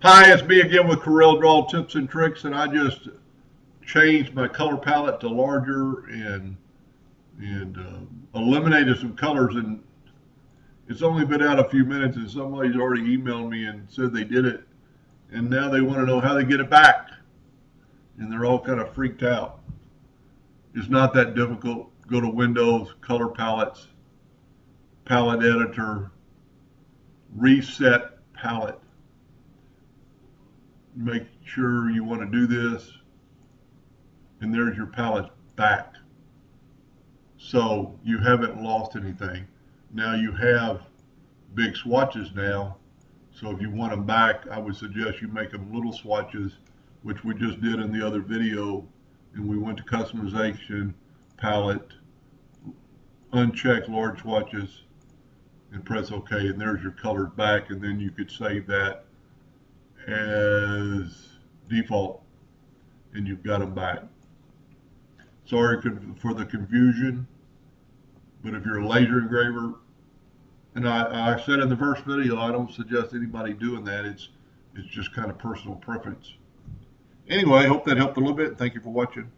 Hi, it's me again with Corel Draw Tips and Tricks, and I just changed my color palette to larger and eliminated some colors. And it's only been out a few minutes, and somebody's already emailed me and said they did it, and now they want to know how they get it back, and they're all kind of freaked out. It's not that difficult. Go to Windows, Color Palettes, Palette Editor, Reset Palette. Make sure you want to do this, and there's your palette back. So you haven't lost anything. Now you have big swatches now, so if you want them back, I would suggest you make them little swatches, which we just did in the other video. And we went to customization, palette, uncheck large swatches, and press OK, and there's your colors back. And then you could save that as default, and you've got them back. Sorry for the confusion, but if you're a laser engraver, and I said in the first video, I don't suggest anybody doing that. It's just kind of personal preference. Anyway, I hope that helped a little bit. Thank you for watching.